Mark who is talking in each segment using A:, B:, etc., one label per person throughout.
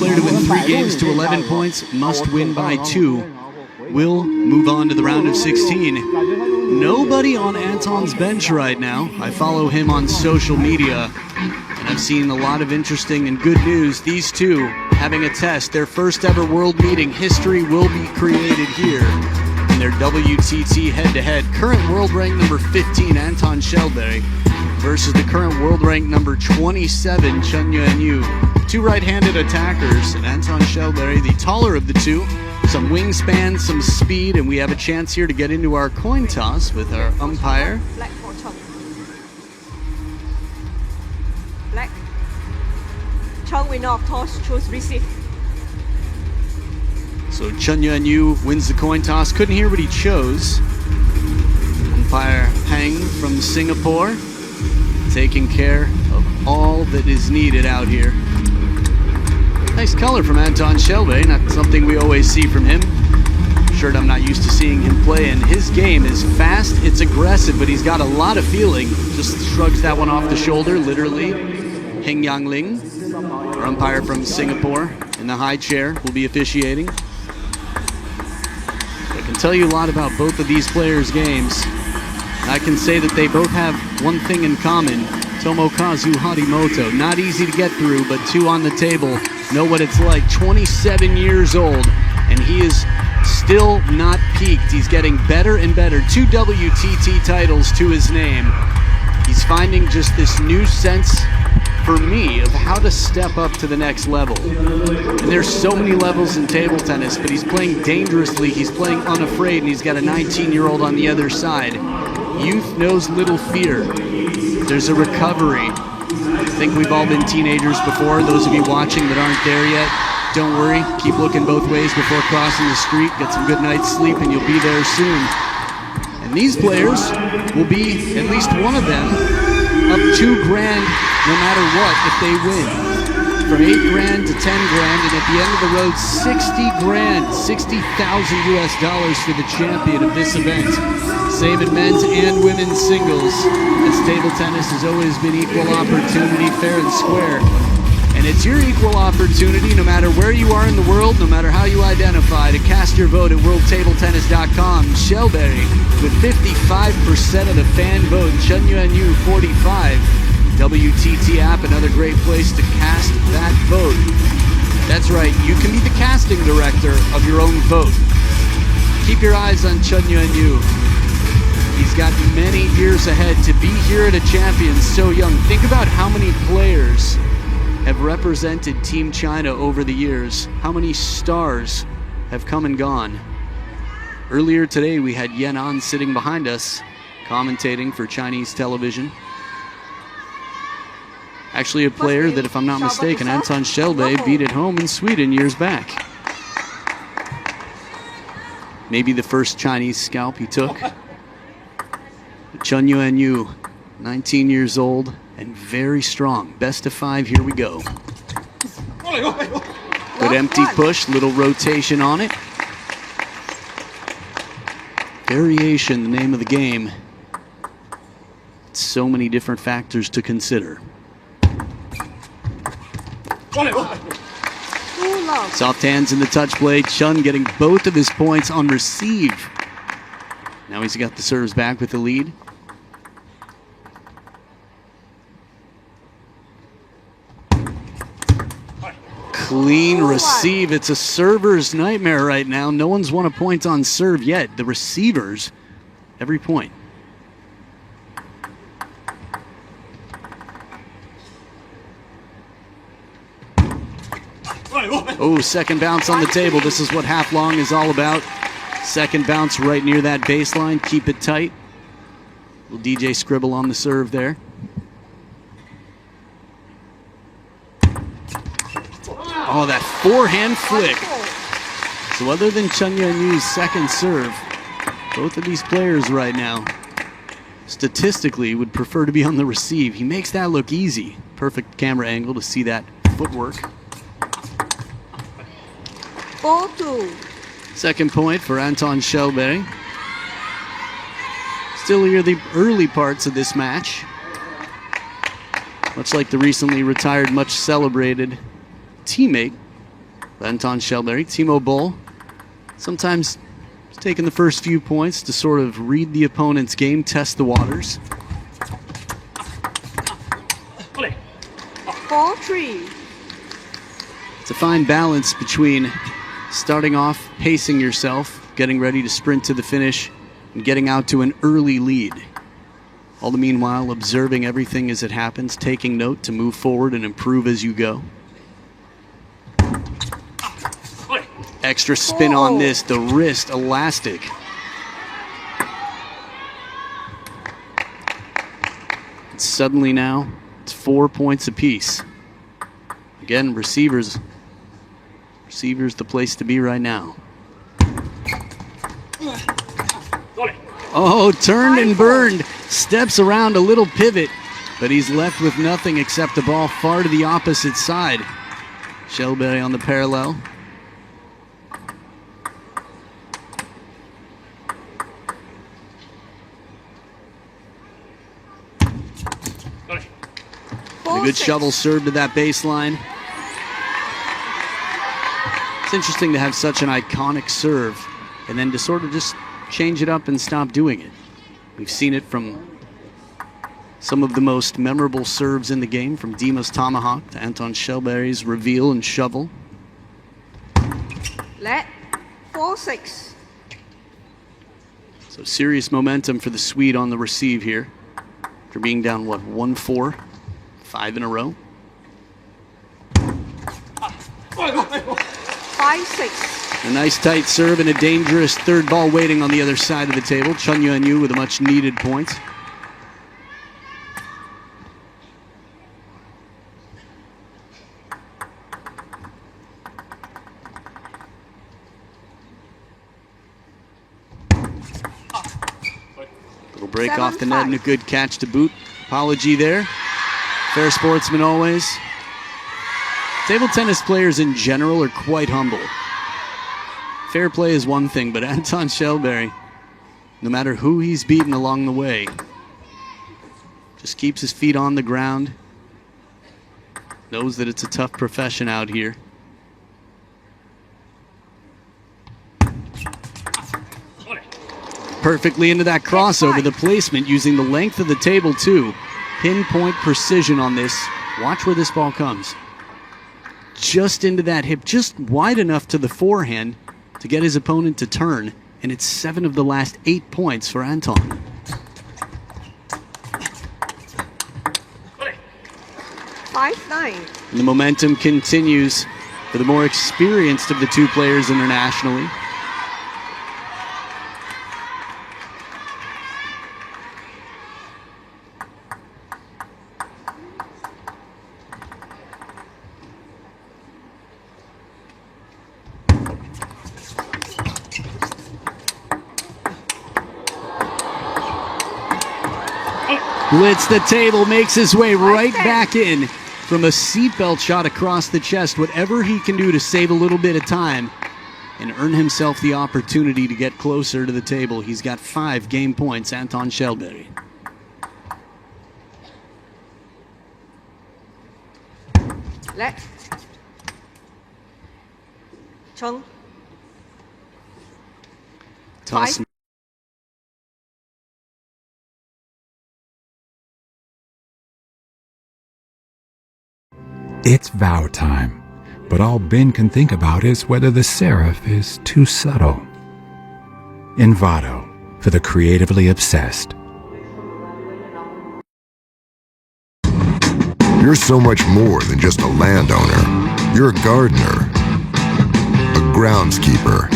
A: player to win 3 games to 11 points must win by 2. Will move on to the round of 16. Nobody on Anton's bench right now. I follow him on social media, and I've seen a lot of interesting and good news. These two having a test, their first ever world meeting. History will be created here in their WTT head-to-head. Current world rank number 15, Anton Kallberg, versus the current world rank number 27, CHENYUANYU. Two right-handed attackers, and Anton Kallberg, the taller of the two. Some wingspan, some speed, and we have a chance here to get into our coin toss with our umpire.
B: Black for Chong. Black. Chong winner of toss, choose receive.
A: So CHENYUANYU wins the coin toss. Couldn't hear what he chose. Umpire Hang from Singapore, taking care of all that is needed out here. Nice color from Anton Kallberg, not something we always see from him. Shirt I'm not used to seeing him play, and his game is fast, it's aggressive, but he's got a lot of feeling. Just shrugs that one off the shoulder, literally. Heng Yang Ling, our umpire from Singapore, in the high chair, will be officiating. I can tell you a lot about both of these players' games. I can say that they both have one thing in common. Tomokazu Harimoto, not easy to get through, but two on the table know what it's like. 27 years old, and he is still not peaked. He's getting better and better. 2 WTT titles to his name. He's finding just this new sense, for me, of how to step up to the next level. And there's so many levels in table tennis, but he's playing dangerously, he's playing unafraid, and he's got a 19-year-old on the other side. Youth knows little fear. There's a recovery. I think we've all been teenagers before. Those of you watching that aren't there yet, don't worry. Keep looking both ways before crossing the street. Get some good night's sleep and you'll be there soon. And these players will be, at least one of them, up $2 grand no matter what if they win. From 8 grand to 10 grand, and at the end of the road, 60 grand, $60,000 for the champion of this event. Same in men's and women's singles, as table tennis has always been equal opportunity, fair and square. And it's your equal opportunity, no matter where you are in the world, no matter how you identify, to cast your vote at worldtabletennis.com. Kallberg with 55% of the fan vote, CHENYUANYU 45%. WTT app, another great place to cast that vote. That's right, you can be the casting director of your own vote. Keep your eyes on CHENYUANYU. He's got many years ahead to be here at a champion so young. Think about how many players have represented Team China over the years. How many stars have come and gone. Earlier today we had Yan An sitting behind us, commentating for Chinese television. Actually a player that, if I'm not mistaken, Anton Kallberg beat at home in Sweden years back. Maybe the first Chinese scalp he took. CHENYUANYU, 19 years old and very strong. Best of 5, here we go. Good empty push, little rotation on it. Variation, the name of the game. So many different factors to consider. Soft hands in the touch play. Chun getting both of his points on receive. Now he's got the serves back with the lead. Clean receive. It's a server's nightmare right now. No one's won a point on serve yet. The receivers, every point. Oh, second bounce on the table. This is what half long is all about. Second bounce right near that baseline. Keep it tight. Little DJ scribble on the serve there. Oh, that forehand flick. So other than CHENYUANYU's second serve, both of these players right now statistically would prefer to be on the receive. He makes that look easy. Perfect camera angle to see that footwork.
B: 4-2.
A: Second point for Anton Kallberg. Still here the early parts of this match. Much like the recently retired, much celebrated teammate Anton Shellberry, Timo Boll, sometimes taking the first few points to sort of read the opponent's game, test the waters.
B: 4-3.
A: It's a fine balance between starting off, pacing yourself, getting ready to sprint to the finish, and getting out to an early lead. All the meanwhile, observing everything as it happens, taking note to move forward and improve as you go. Extra spin on this, the wrist elastic. And suddenly now, it's 4 points apiece. Again, receivers the place to be right now. Oh, turned and burned. Steps around a little pivot, but he's left with nothing except a ball far to the opposite side. Shellberry on the parallel. And a good shovel serve to that baseline. It's interesting to have such an iconic serve and then to sort of just change it up and stop doing it. We've seen it from some of the most memorable serves in the game, from Dima's tomahawk to Anton Shellberry's reveal and shovel.
B: Let 4-6.
A: So serious momentum for the Swede on the receive here. After being down, what, 1-4? 5 in a row.
B: 5-6.
A: A nice tight serve and a dangerous third ball waiting on the other side of the table. CHENYUANYU with a much needed point. Little break off the net and a good catch to boot. Apology there. Fair sportsman always. Table tennis players in general are quite humble. Fair play is one thing, but Anton Shellberry, no matter who he's beaten along the way, just keeps his feet on the ground, knows that it's a tough profession out here. Perfectly into that crossover, the placement using the length of the table too. Pinpoint precision on this. Watch where this ball comes. Just into that hip, just wide enough to the forehand to get his opponent to turn, and it's 7 of the last 8 points for Anton.
B: 5-9.
A: And the momentum continues for the more experienced of the two players internationally. Blitz the table, makes his way right back in from a seatbelt shot across the chest. Whatever he can do to save a little bit of time and earn himself the opportunity to get closer to the table. He's got 5 game points, Anton Shellberry.
B: Let Chong.
A: Toss.
C: It's vow time, but all Ben can think about is whether the serif is too subtle. Envato, for the creatively obsessed.
D: You're so much more than just a landowner. You're a gardener, a groundskeeper.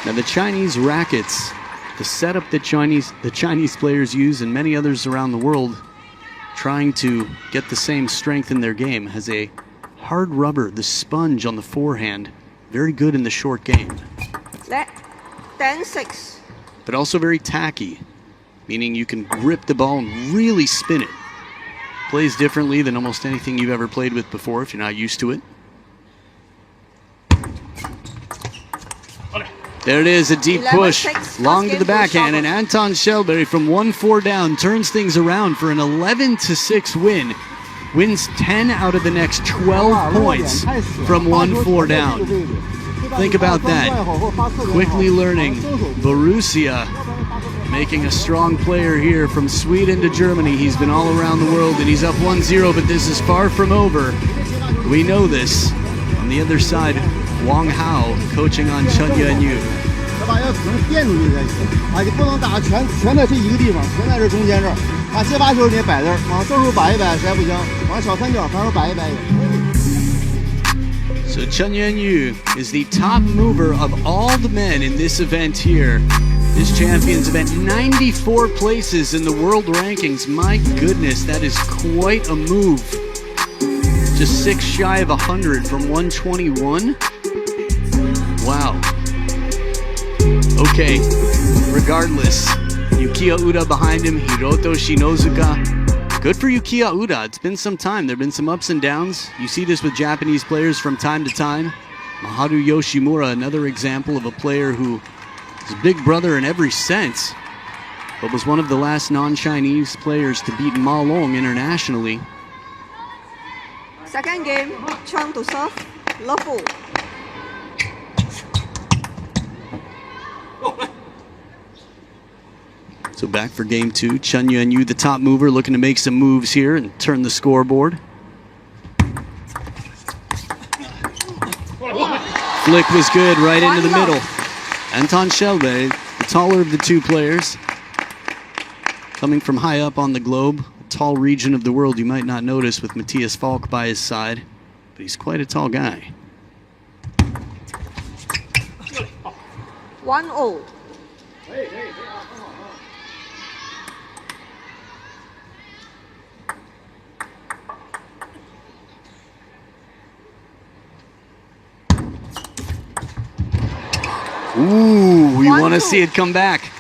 A: Now the Chinese rackets, the setup that the Chinese players use and many others around the world trying to get the same strength in their game, has a hard rubber, the sponge on the forehand, very good in the short game.
B: Let 10-6.
A: But also very tacky, meaning you can grip the ball and really spin it. Plays differently than almost anything you've ever played with before if you're not used to it. There it is, a deep push, long to the backhand, and Anton Shellberry from 1-4 down turns things around for an 11-6 win wins 10 out of the next 12 points from 1-4 down. Think about that. Quickly learning. Borussia making a strong player here from Sweden to Germany. He's been all around the world and he's up 1-0, but this is far from over. We know this. On the other side, Wang Hao coaching on CHENYUANYU.
E: 这把要可能垫出去才行啊！你不能打全在这一个地方，全在这中间这儿啊！接把球你摆这儿，往正处摆一摆，实在不行，往小三角反手摆一摆也可以。
A: So CHENYUANYU is the top mover of all the men in this event here. This champions event, 94 places in the world rankings. My goodness, that is quite a move. Just 6 shy of 100 from 121. Wow. Okay, regardless, Yukiya Uda behind him, Hiroto Shinozuka. Good for Yukiya Uda. It's been some time. There have been some ups and downs. You see this with Japanese players from time to time. Maharu Yoshimura, another example of a player who is a big brother in every sense, but was one of the last non-Chinese players to beat Ma Long internationally.
B: Second game, Chong to serve, Level.
A: So back for game 2. CHENYUANYU, the top mover, looking to make some moves here and turn the scoreboard. Flick was good right into the middle. Anton Schellberg, the taller of the two players, coming from high up on the globe, a tall region of the world you might not notice with Matthias Falk by his side, but he's quite a tall guy.
B: 1-0.
A: Ooh, we want to see it come back.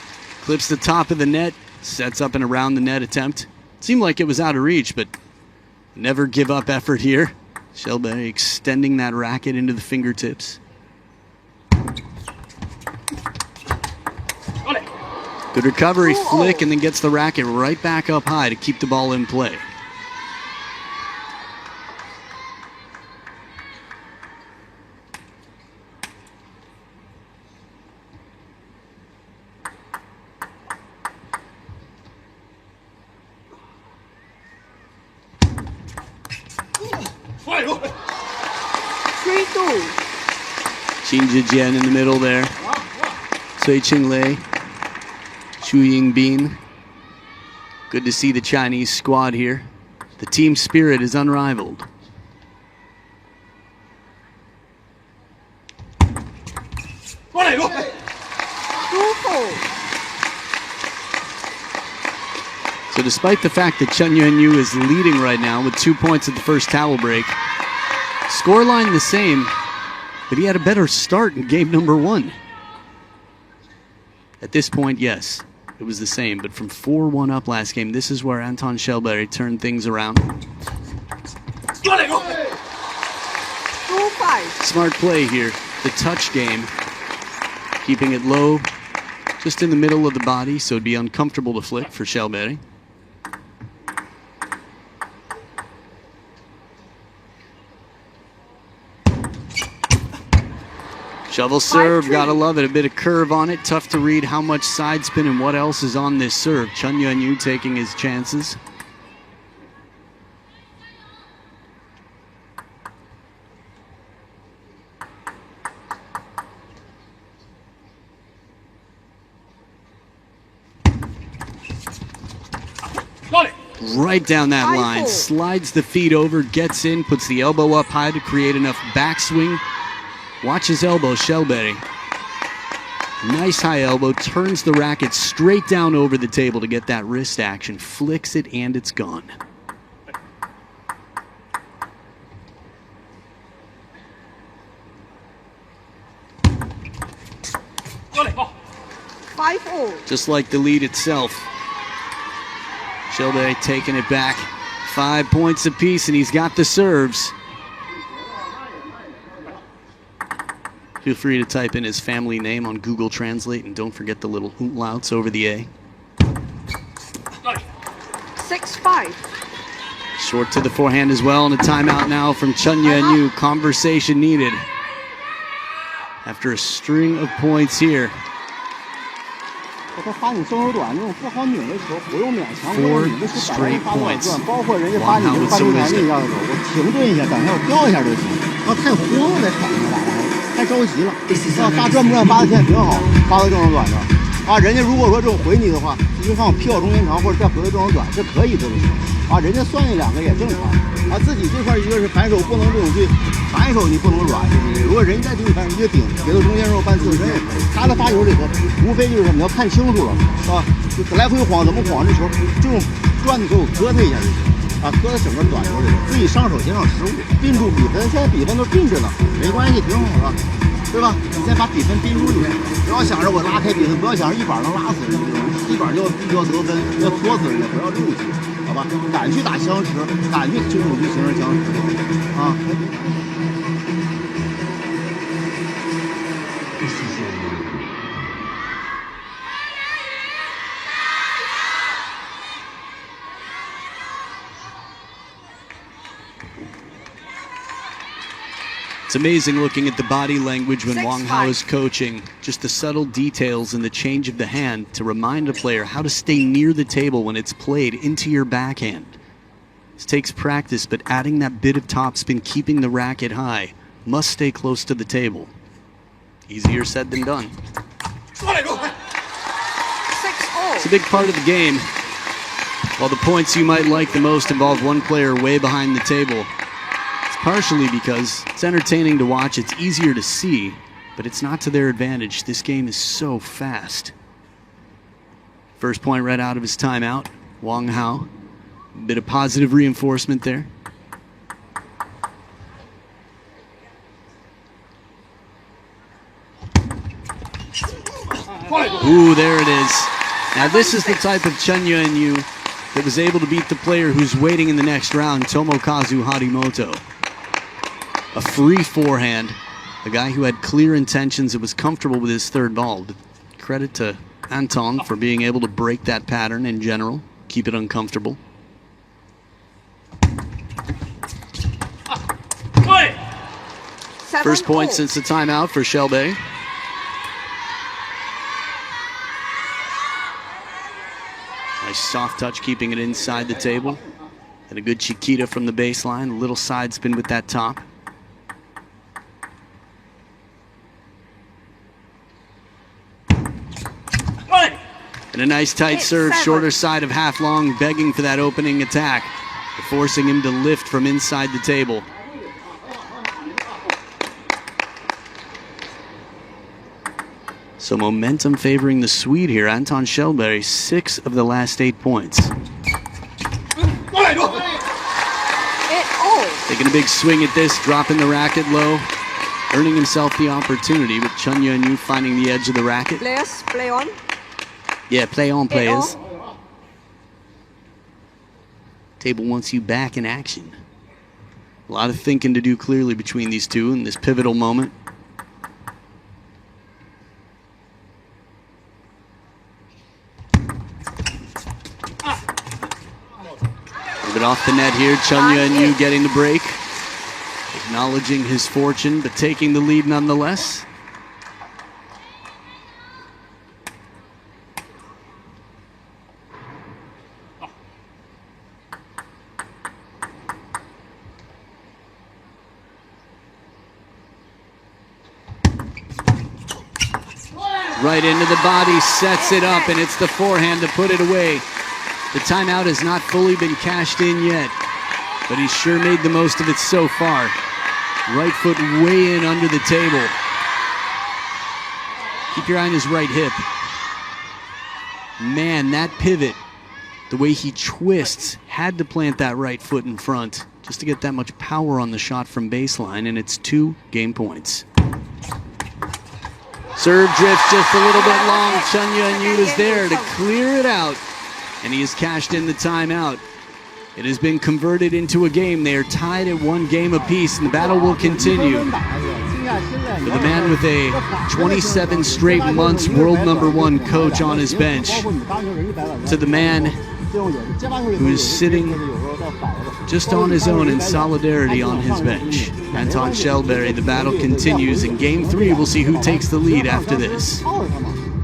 A: Clips the top of the net, sets up an around the net attempt. Seemed like it was out of reach, but never give up effort here. Schellberg extending that racket into the fingertips. Good recovery, flick, and then gets the racket right back up high to keep the ball in play. Qin Zhijian in the middle there. Cui Qinglei, Xu Yingbin. Good to see the Chinese squad here. The team spirit is unrivaled. So despite the fact that CHENYUANYU is leading right now with 2 points at the first towel break, scoreline the same, but he had a better start in game number 1. At this point, yes, it was the same, but from 4-1 up last game, this is where Anton Schellberg turned things around.
B: 2-5.
A: Smart play here, the touch game, keeping it low, just in the middle of the body, so it'd be uncomfortable to flick for Schellberg. Shovel serve, gotta love it. A bit of curve on it. Tough to read how much side spin and what else is on this serve. CHENYUANYU taking his chances. Right down that line. Slides the feet over, gets in, puts the elbow up high to create enough backswing. Watch his elbow, Schellberg. Nice high elbow, turns the racket straight down over the table to get that wrist action, flicks it, and it's gone. Just like the lead itself. Schellberg taking it back. 5 points apiece, and he's got the serves. Feel free to type in his family name on Google Translate, and don't forget the little umlauts over the A.
B: 6-5.
A: Short to the forehand as well, and a timeout now from CHENYUANYU. Conversation needed after a string of points here. 4 straight points.
E: 包括人家发你这发球台那样子，我停顿一下，等一下我掉一下就行。太慌了，在场上打的，太着急了。发转不转发的现在挺好，发到正手短的。人家如果说这种回你的话，就看我劈我中间长，或者再回到正手短，这可以这个行。人家算你2个也正常。自己这块一个是反手不能这种去，反手你不能软。如果人家对你反手一个顶，别到中间时候半自身也可以。他的发球里头，无非就是什么，你要看清楚了，是吧？就来回晃，怎么晃这球，这种转的时候搁他一下就行。搁在整个短球里头，自己上手减少失误，并住比分。现在比分都并着呢，没关系，挺好的，对吧？你先把比分并住就行，不要想着我拉开比分，不要想着一板能拉死人，一板就要得分，要拖死人家，不要六级，好吧？敢去打相持，敢去这种去形成相持啊！It's
A: amazing looking at the body language when
B: 6-5.
A: Wang Hao is coaching. Just the subtle details in the change of the hand to remind a player how to stay near the table when it's played into your backhand. This takes practice, but adding that bit of topspin, keeping the racket high, must stay close to the table. Easier said than done.
B: 6-0.
A: It's a big part of the game. While the points you might like the most involve one player way behind the table, partially because it's entertaining to watch, it's easier to see, but it's not to their advantage. This game is so fast. First point right out of his timeout, Wang Hao. A bit of positive reinforcement there. Ooh, there it is. Now this is the type of CHENYUANYU that was able to beat the player who's waiting in the next round, Tomokazu Harimoto. A free forehand, a guy who had clear intentions and was comfortable with his third ball. Credit to Anton for being able to break that pattern in general, keep it uncomfortable. First point since the timeout for Shelby. Nice soft touch, keeping it inside the table. And a good Chiquita from the baseline, a little side spin with that top. And a nice tight serve, shorter side of half long, begging for that opening attack, forcing him to lift from inside the table. So momentum favoring the Swede here. Anton Kjellberg, 6 of the last 8 points. Taking a big swing at this, dropping the racket low, earning himself the opportunity with CHENYUANYU finding the edge of the racket.
B: Players, play on.
A: Yeah, play on, players. Table wants you back in action. A lot of thinking to do clearly between these two in this pivotal moment. A bit off the net here, CHENYUANYU getting the break. Acknowledging his fortune, but taking the lead nonetheless. Right into the body, sets it up, and it's the forehand to put it away. The timeout has not fully been cashed in yet, but he's sure made the most of it so far. Right foot way in under the table. Keep your eye on his right hip. Man, that pivot, the way he twists, had to plant that right foot in front just to get that much power on the shot from baseline, and it's 2 game points. Serve drift just a little bit long. CHENYUANYU is there to clear it out, and he has cashed in the timeout. It has been converted into a game. They are tied at 1 game apiece, and the battle will continue. For the man with a 27 straight months world #1 coach on his bench, to the man who is sitting just on his own in solidarity on his bench. Anton Kallberg, the battle continues. In game 3, we'll see who takes the lead after this.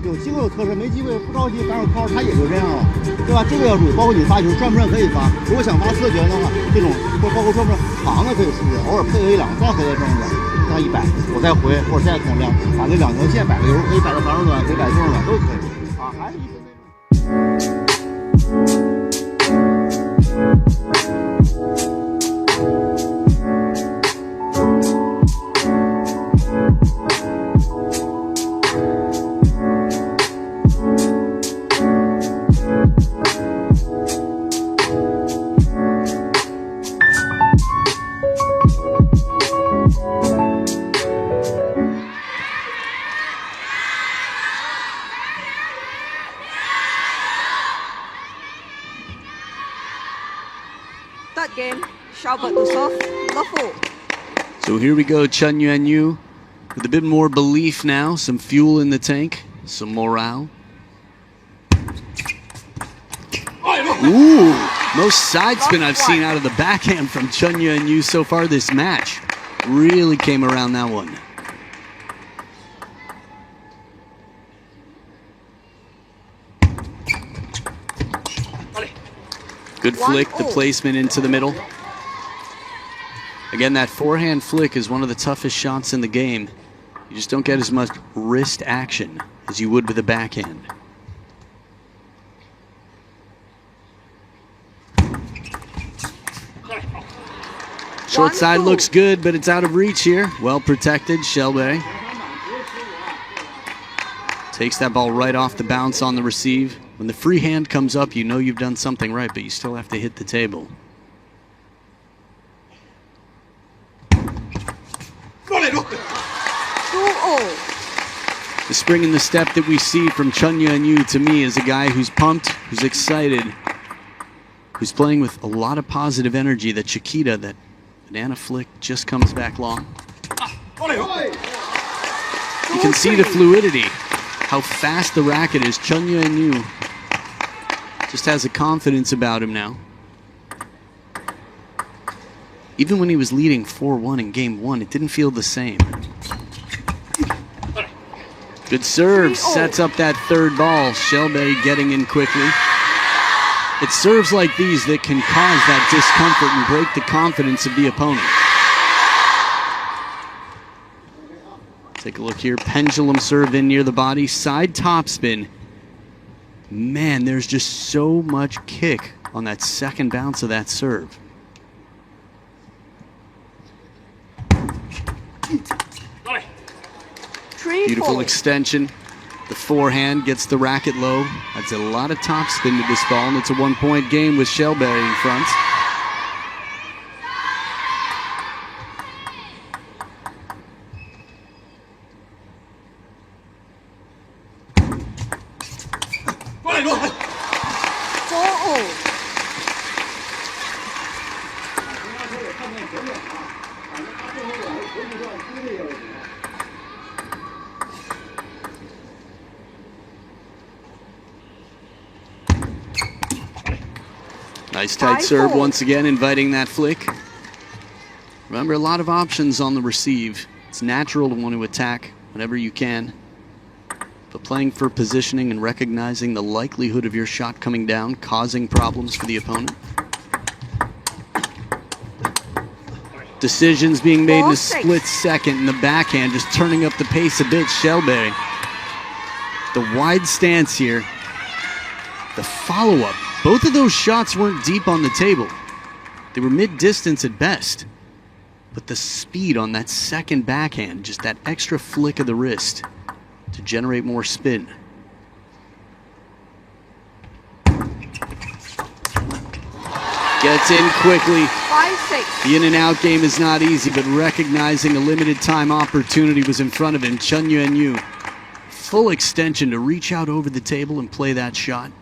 E: 有机会有特色，没机会不着急，反正靠着他也就这样了，对吧？这个要注意，包括你发球转不转可以发，如果想发4节的话，这种或包括转不转长的可以出去，偶尔配合1-2造可以正着，到100我再回或者再控量，把这2条线摆个油，可以摆到防守端，可以摆正着都可以啊，还是一分为重。
B: Third game, Schaubert to serve, love.
A: So here we go, CHENYUANYU with a bit more belief now, some fuel in the tank, some morale. Ooh, most side spin I've seen out of the backhand from CHENYUANYU so far this match. Really came around that one. Good flick, the placement into the middle. Again, that forehand flick is one of the toughest shots in the game. You just don't get as much wrist action as you would with a backhand. Short side looks good, but it's out of reach here. Well protected, Kallberg. Takes that ball right off the bounce on the receive. When the free hand comes up, you know you've done something right, but you still have to hit the table. The spring in the step that we see from CHENYUANYU to me is a guy who's pumped, who's excited, who's playing with a lot of positive energy. That Chiquita, that banana flick just comes back long. You can see the fluidity, how fast the racket is. CHENYUANYU just has a confidence about him now. Even when he was leading 4-1 in game 1, it didn't feel the same. Good serve, sets up that third ball. Kallberg getting in quickly. It's serves like these that can cause that discomfort and break the confidence of the opponent. Take a look here, pendulum serve in near the body, side topspin. Man, there's just so much kick on that second bounce of that serve. Beautiful extension. The forehand gets the racket low. That's a lot of topspin to this ball, and it's a 1-point game with Kallberg in front. Nice tight serve once again, inviting that flick. Remember, a lot of options on the receive. It's natural to want to attack whenever you can. But playing for positioning and recognizing the likelihood of your shot coming down, causing problems for the opponent. Decisions being made in a split second in the backhand, just turning up the pace a bit. Kallberg. The wide stance here. The follow-up. Both of those shots weren't deep on the table. They were mid-distance at best. But the speed on that second backhand, just that extra flick of the wrist to generate more spin. Gets in quickly.
B: 5-6.
A: The in and out game is not easy, but recognizing a limited time opportunity was in front of him. CHENYUANYU, full extension to reach out over the table and play that shot.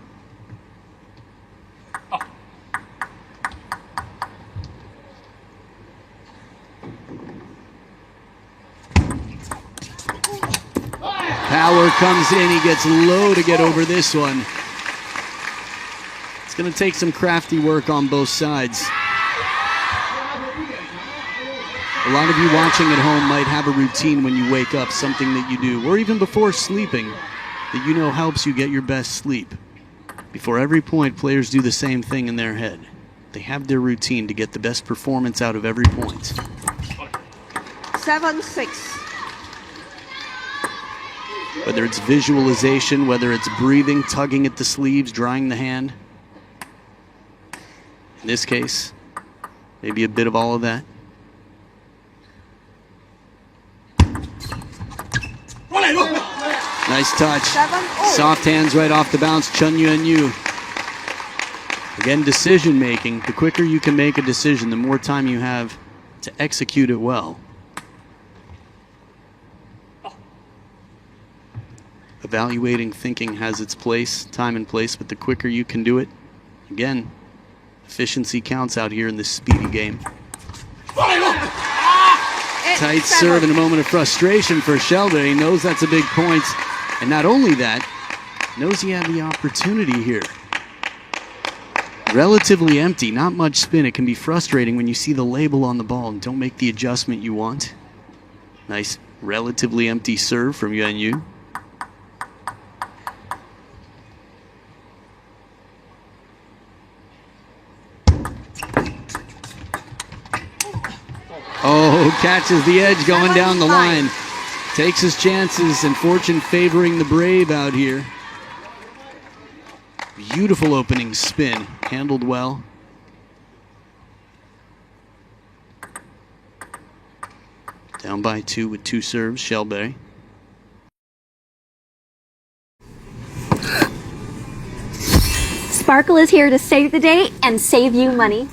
A: Power comes in, he gets low to get over this one. It's going to take some crafty work on both sides. A lot of you watching at home might have a routine when you wake up, something that you do, or even before sleeping, that you know helps you get your best sleep. Before every point, players do the same thing in their head. They have their routine to get the best performance out of every point.
B: 7-6.
A: Whether it's visualization, whether it's breathing, tugging at the sleeves, drying the hand. In this case, maybe a bit of all of that. Nice touch.
B: 7-0.
A: Soft hands right off the bounce. CHENYUANYU. Again, decision making. The quicker you can make a decision, the more time you have to execute it well. Evaluating, thinking has its place, time and place, but the quicker you can do it, again, efficiency counts out here in this speedy game. Tight serve in a moment of frustration for Shelby. He knows that's a big point. And not only that, knows he had the opportunity here. Relatively empty, not much spin. It can be frustrating when you see the label on the ball and don't make the adjustment you want. Nice, relatively empty serve from Yuanyu. Oh, catches the edge going down the line. Takes his chances, and fortune favoring the brave out here. Beautiful opening spin, handled well. Down by 2 with 2 serves, Shelby.
F: Sparkle is here to save the day and save you money.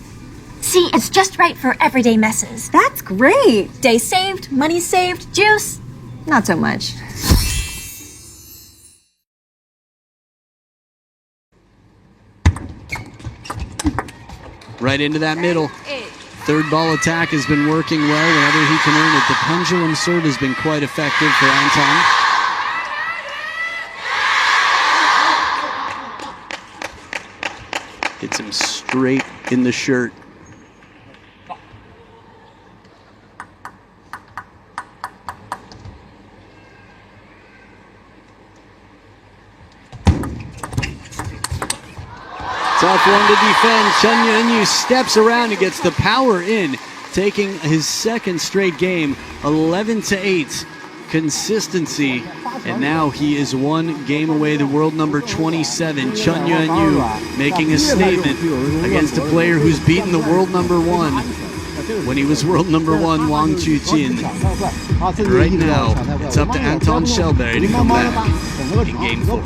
G: See, it's just right for everyday messes.
F: That's great. Day saved, money saved, juice, not so much.
A: Right into that middle.
B: 8.
A: Third ball attack has been working well whenever he can earn it. The pendulum serve has been quite effective for Anton. Hits him straight in the shirt. Tough one to defend. CHENYUANYU steps around and gets the power in, taking his second straight game, 11-8. Consistency, and now he is 1 game away, the world number 27. CHENYUANYU making a statement against a player who's beaten the world number 1 when he was world number 1, Wang Qujin. And right now, it's up to Anton Shelby to come back in game 4.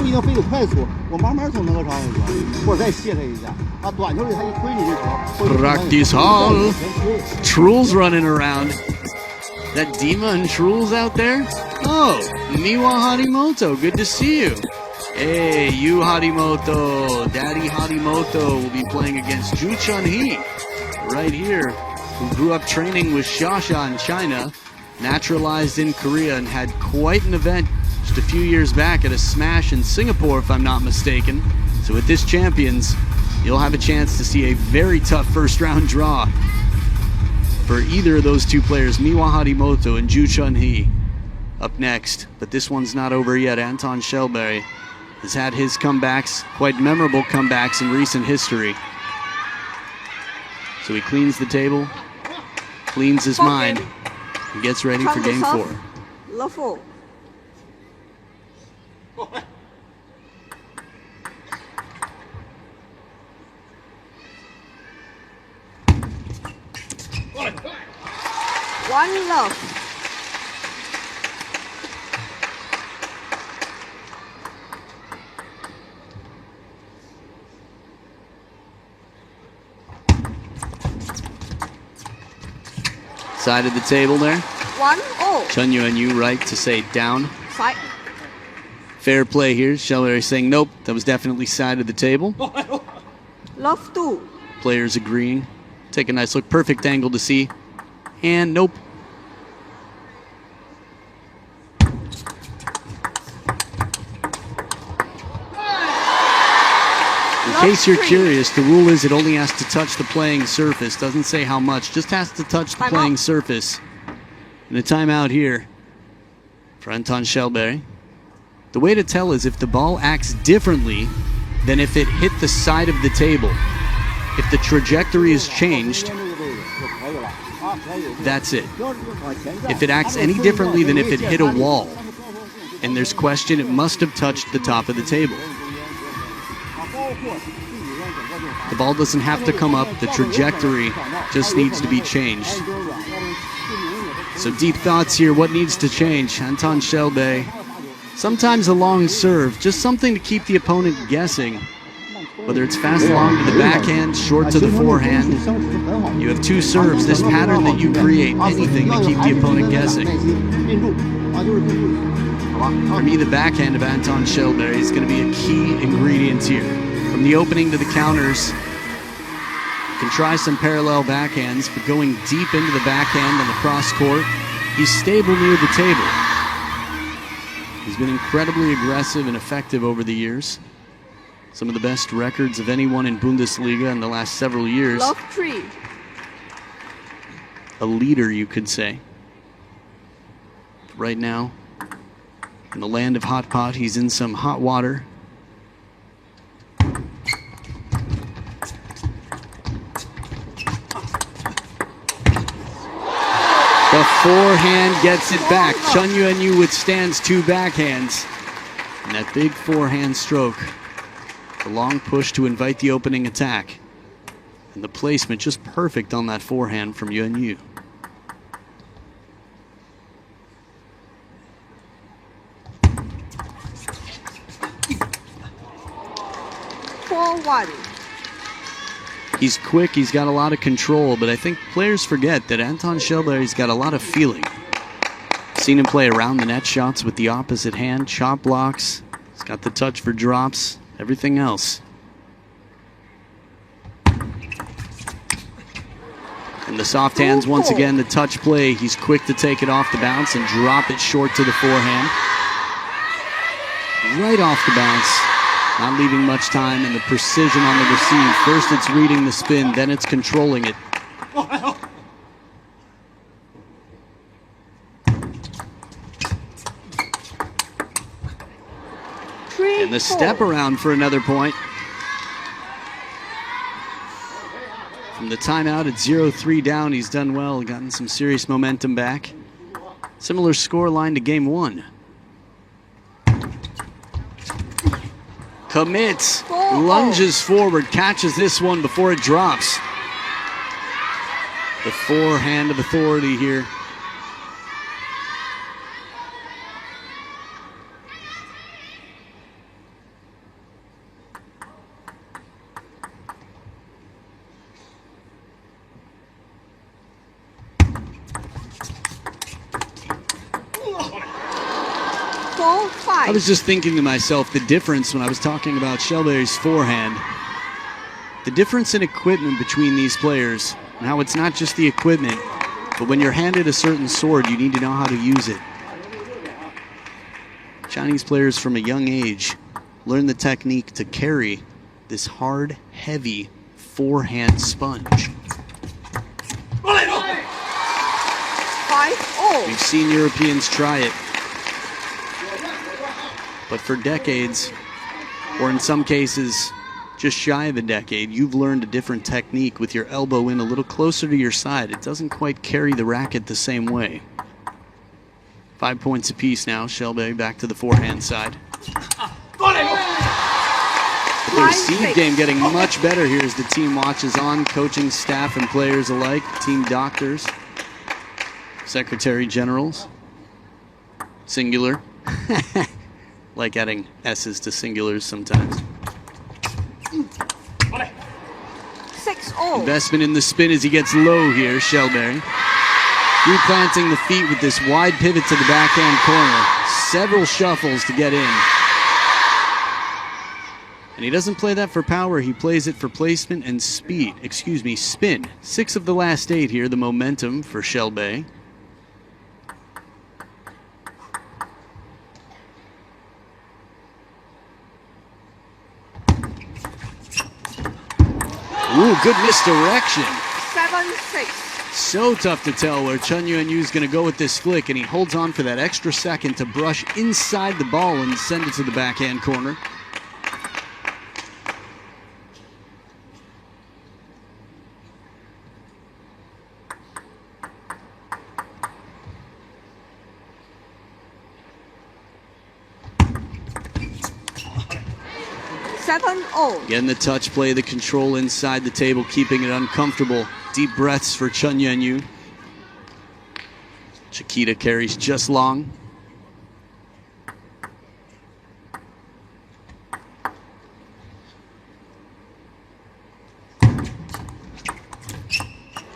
A: Practice hall. Truls running around. That Dima and Truls out there? Oh, Miwa Harimoto, good to see you. Hey, Yu Harimoto, Daddy Harimoto will be playing against Zhu Chunhee right here, who grew up training with Shasha in China, naturalized in Korea, and had quite an event just a few years back at a smash in Singapore, if I'm not mistaken. So with this Champions, you'll have a chance to see a very tough first round draw for either of those two players, Miwa Harimoto and Zhu Chunhee, up next. But this one's not over yet. Anton Shelby has had his comebacks, quite memorable comebacks in recent history. So he cleans the table, cleans his mind, and gets ready for game 4.
B: Level. One love.
A: Side of the table there.
B: 1-0.
A: CHENYUANYU right to say down.
B: Side.
A: Fair play here. Shelby saying nope, that was definitely side of the table.
B: Love 2.
A: Players agreeing. Take a nice look. Perfect angle to see. And nope. In case you're curious, the rule is it only has to touch the playing surface. Doesn't say how much, just has to touch the playing surface And a timeout here for Anton Kjellberg. The way to tell is if the ball acts differently than if it hit the side of the table. If the trajectory is changed, that's it. If it acts any differently than if it hit a wall, and there's question, it must have touched the top of the table. The ball doesn't have to come up, the trajectory just needs to be changed. So deep thoughts here, what needs to change? Anton Kjellberg, sometimes a long serve, just something to keep the opponent guessing. Whether it's fast long to the backhand, short to the forehand, you have two serves. This pattern that you create, anything to keep the opponent guessing. For me, the backhand of Anton Kjellberg is going to be a key ingredient here. From the opening to the counters, you can try some parallel backhands, but going deep into the backhand on the cross court, he's stable near the table. He's been incredibly aggressive and effective over the years. Some of the best records of anyone in Bundesliga in the last several years.
B: Love 3.
A: A leader, you could say. Right now, in the land of hot pot, he's in some hot water. The forehand gets it back. CHENYUANYU withstands two backhands. And that big forehand stroke. The long push to invite the opening attack. And the placement just perfect on that forehand from Yuanyu. He's quick, he's got a lot of control, but I think players forget that Anton Kjellberg's got a lot of feeling. Seen him play around the net shots with the opposite hand, chop blocks, he's got the touch for drops, everything else. And the soft hands, once again, the touch play, he's quick to take it off the bounce and drop it short to the forehand. Right off the bounce. Not leaving much time, and the precision on the receive. First it's reading the spin, then it's controlling it. And the step around for another point. From the timeout at 0-3 down, he's done well, gotten some serious momentum back. Similar score line to game one. Commits, lunges forward, catches this one before it drops. The forehand of authority here. I was just thinking to myself the difference when I was talking about Kjellberg's forehand. The difference in equipment between these players, and how it's not just the equipment, but when you're handed a certain sword, you need to know how to use it. Chinese players from a young age learn the technique to carry this hard, heavy forehand sponge. We've seen Europeans try it. But for decades, or in some cases, just shy of a decade, you've learned a different technique with your elbow in a little closer to your side. It doesn't quite carry the racket the same way. 5 points apiece now. Kjellberg back to the forehand side. But the receive game getting much better here as the team watches on. Coaching staff and players alike, team doctors, secretary generals, singular. Like adding S's to singulars sometimes.
B: 6-0.
A: Investment in the spin as he gets low here, Kjellberg. Replanting the feet with this wide pivot to the backhand corner. Several shuffles to get in. And he doesn't play that for power, he plays it for placement and speed. Spin. 6 of the last 8 here, the momentum for Kjellberg. Ooh, good misdirection.
B: 7-6.
A: So tough to tell where CHENYUANYU is going to go with this flick, and he holds on for that extra second to brush inside the ball and send it to the backhand corner. Again, the touch play, the control inside the table, keeping it uncomfortable. Deep breaths for CHENYUANYU. Chiquita carries just long.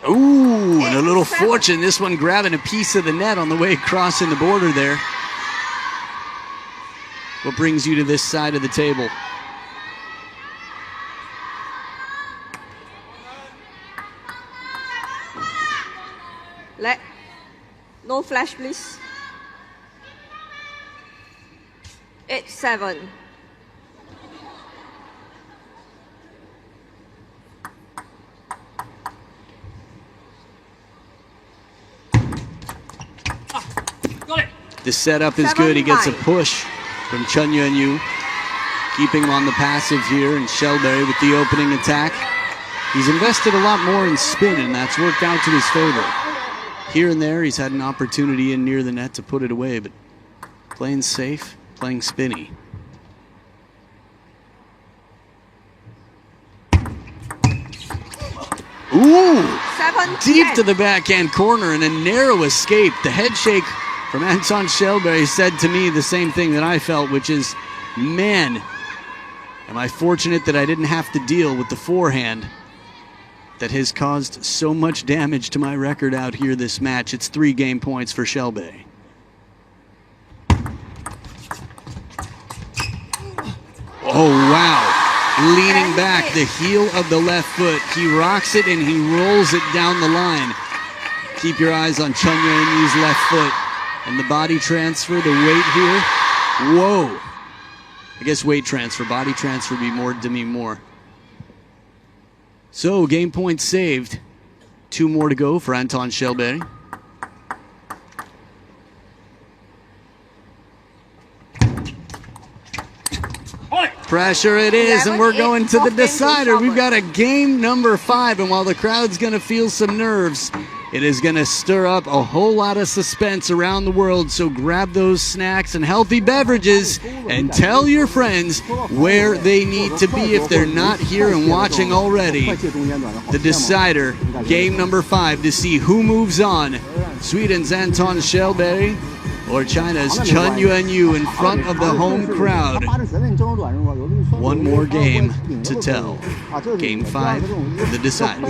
A: Ooh, and a little fortune. This one grabbing a piece of the net on the way crossing the border there. What brings you to this side of the table?
B: No flash, please. 8-7.
A: The setup is good. He gets a push from CHENYUANYU, keeping him on the passive here, and Schellberg with the opening attack. He's invested a lot more in spin, and that's worked out to his favor. Here and there, he's had an opportunity in near the net to put it away, but playing safe, playing spinny. Ooh! Deep to the backhand corner and a narrow escape. The head shake from Anton Schellberg said to me the same thing that I felt, which is, man, am I fortunate that I didn't have to deal with the forehand that has caused so much damage to my record out here this match. It's 3 game points for Schellberg. Oh, wow. Leaning back, the heel of the left foot. He rocks it and he rolls it down the line. Keep your eyes on CHENYUANYU's left foot. And the body transfer, the weight here. Whoa. I guess weight transfer, body transfer would be more Demi Moore. So, game point saved. 2 more to go for Anton Schellberg. Pressure it is, and we're going to the decider. We've got a game number 5, and while the crowd's going to feel some nerves, it is going to stir up a whole lot of suspense around the world. So grab those snacks and healthy beverages and tell your friends where they need to be if they're not here and watching already. The decider, game number 5, to see who moves on. Sweden's Anton Schellberg or China's CHENYUANYU in front of the home crowd. One more game to tell. Game 5, the decider.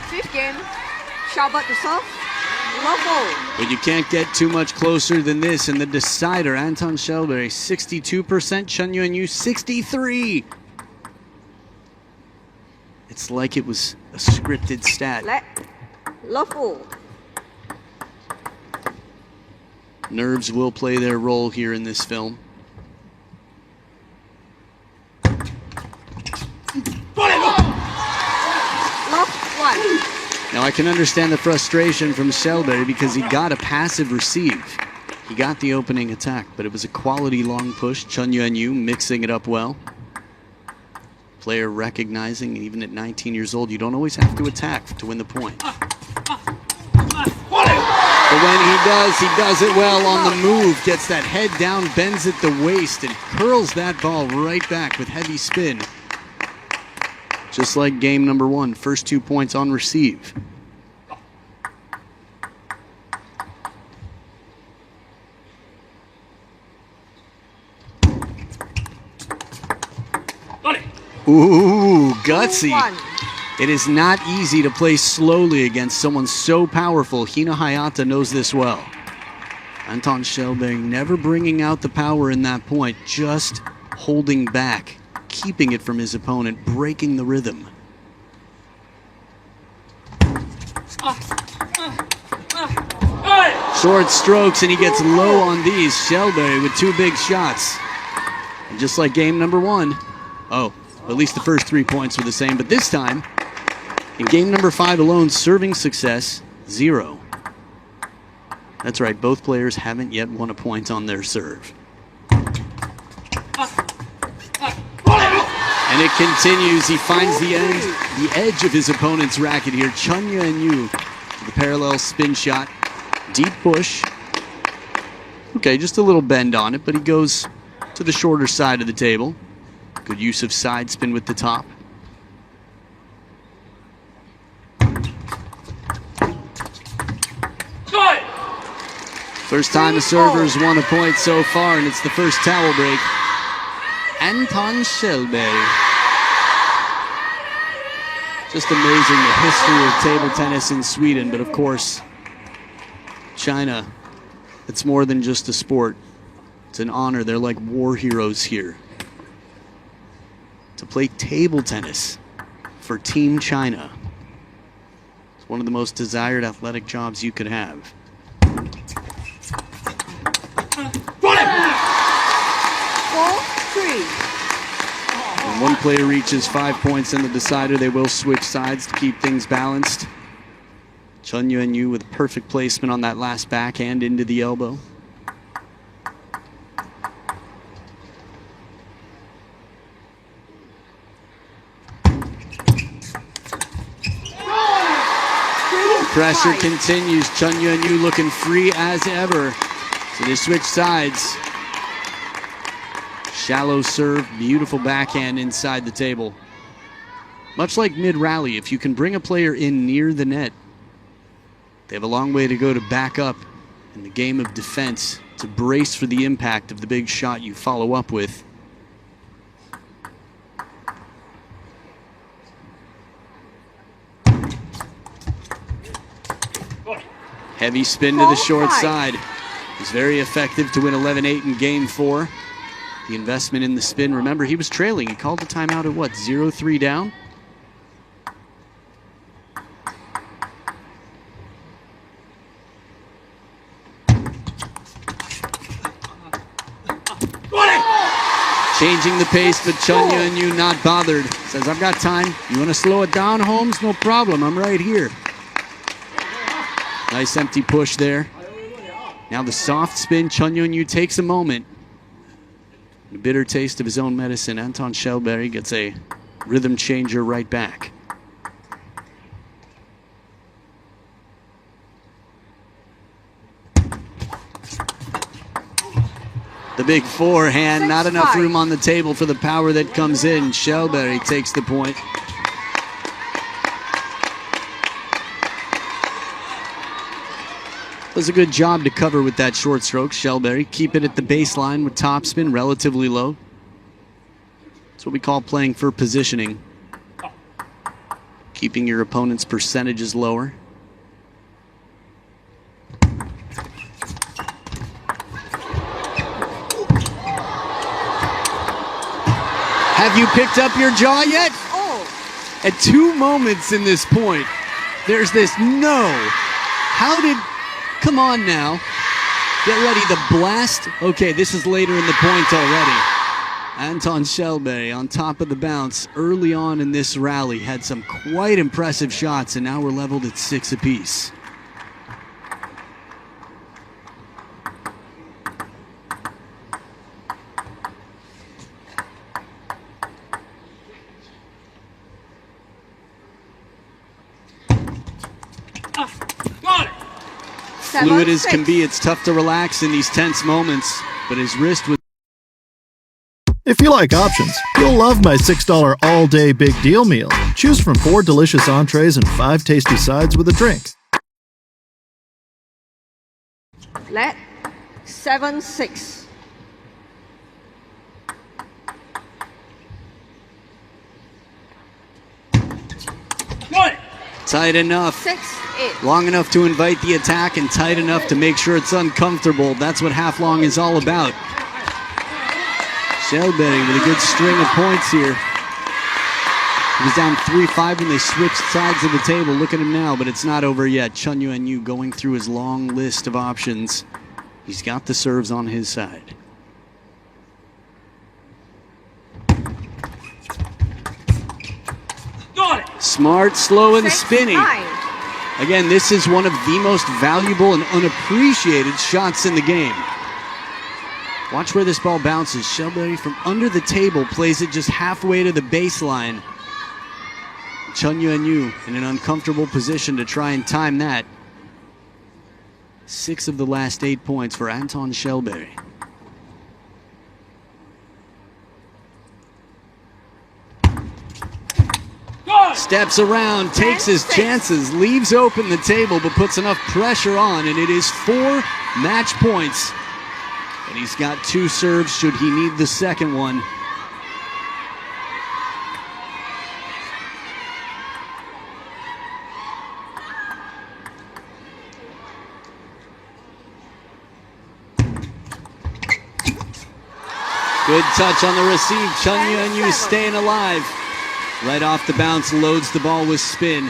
B: Fifth game, Schellberg to serve. Love.
A: But you can't get too much closer than this. And the decider, Anton Schellberg, 62%, CHENYUANYU 63%. It's like it was a scripted stat.
B: Love.
A: Nerves will play their role here in this film. Now I can understand the frustration from Schellberg because he got a passive receive. He got the opening attack, but it was a quality long push. CHENYUANYU mixing it up well. Player recognizing, even at 19 years old, you don't always have to attack to win the point. But when he does it well on the move. Gets that head down, bends at the waist, and curls that ball right back with heavy spin. Just like game number 1, first 2 points on receive. Ooh, gutsy.
B: 2-1.
A: It is not easy to play slowly against someone so powerful. Hina Hayata knows this well. Anton Kjellberg never bringing out the power in that point, just holding back, keeping it from his opponent, breaking the rhythm. Short strokes, and he gets low on these. Kjellberg with 2 big shots. And just like game number 1, at least the first 3 points were the same, but this time, in game number 5 alone, serving success, 0. That's right, both players haven't yet won a point on their serve. And it continues. He finds the edge of his opponent's racket here. CHENYUANYU with a parallel spin shot. Deep push. Okay, just a little bend on it, but he goes to the shorter side of the table. Good use of side spin with the top. First time a server's won a point so far, and it's the first towel break. Anton Kjellberg. Just amazing, the history of table tennis in Sweden, but of course, China, it's more than just a sport. It's an honor. They're like war heroes here. To play table tennis for Team China. It's one of the most desired athletic jobs you could have. When one player reaches 5 points in the decider, they will switch sides to keep things balanced. CHENYUANYU with perfect placement on that last backhand into the elbow. Pressure continues. CHENYUANYU looking free as ever. So they switch sides. Shallow serve, beautiful backhand inside the table. Much like mid-rally, if you can bring a player in near the net, they have a long way to go to back up in the game of defense to brace for the impact of the big shot you follow up with. Heavy spin to the short side. He's very effective to win 11-8 in game 4. The investment in the spin. Remember, he was trailing. He called the timeout at what, 0-3 down? Changing the pace, but CHENYUANYU not bothered. Says, I've got time. You want to slow it down, Holmes? No problem. I'm right here. Nice empty push there. Now the soft spin. CHENYUANYU takes a moment. A bitter taste of his own medicine. Anton Kjellberg gets a rhythm changer right back. The big forehand, not enough room on the table for the power that comes in. Kjellberg takes the point. Does a good job to cover with that short stroke. Kjellberg, keep it at the baseline with topspin relatively low. That's what we call playing for positioning. Keeping your opponent's percentages lower. Have you picked up your jaw yet?
B: Oh.
A: At 2 moments in this point, there's this no. How did... Come on now. Get ready, the blast. Okay, this is later in the point already. Anton Kjellberg on top of the bounce early on in this rally. Had some quite impressive shots, and now we're leveled at 6 apiece. Fluid as can be, it's tough to relax in these tense moments, but his wrist was...
H: If you like options, you'll love my $6 all-day big deal meal. Choose from 4 delicious entrees and 5 tasty sides with a drink.
B: Let 7-6.
A: Tight enough.
B: 6-8.
A: Long enough to invite the attack and tight enough to make sure it's uncomfortable. That's what half long is all about. Shelby with a good string of points here. He was down 3-5 when they switched sides of the table. Look at him now, but it's not over yet. CHENYUANYU going through his long list of options. He's got the serves on his side. Smart, slow, and spinny.
B: 6-9.
A: Again, this is one of the most valuable and unappreciated shots in the game. Watch where this ball bounces. Shelby from under the table plays it just halfway to the baseline. CHENYUANYU in an uncomfortable position to try and time that. 6 of the last 8 points for Anton Shelby. Steps around, takes his chances, leaves open the table, but puts enough pressure on, and it is 4 match points. And he's got 2 serves should he need the second one. Good touch on the receive. CHENYUANYU staying alive. Right off the bounce, loads the ball with spin.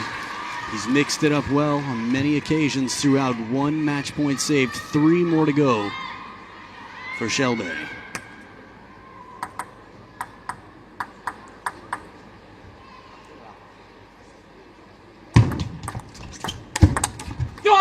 A: He's mixed it up well on many occasions throughout. 1 match point saved, 3 more to go for Shelby.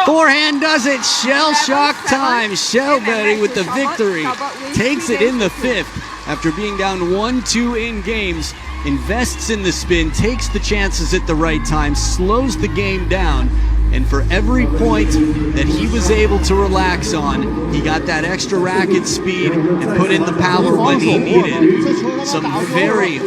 A: Forehand does it. Shell shock time. Shelby with the victory. Takes it in the 5th after being down 1-2 in games. Invests in the spin, takes the chances at the right time, slows the game down, and for every point that he was able to relax on, he got that extra racket speed and put in the power when he needed. Some very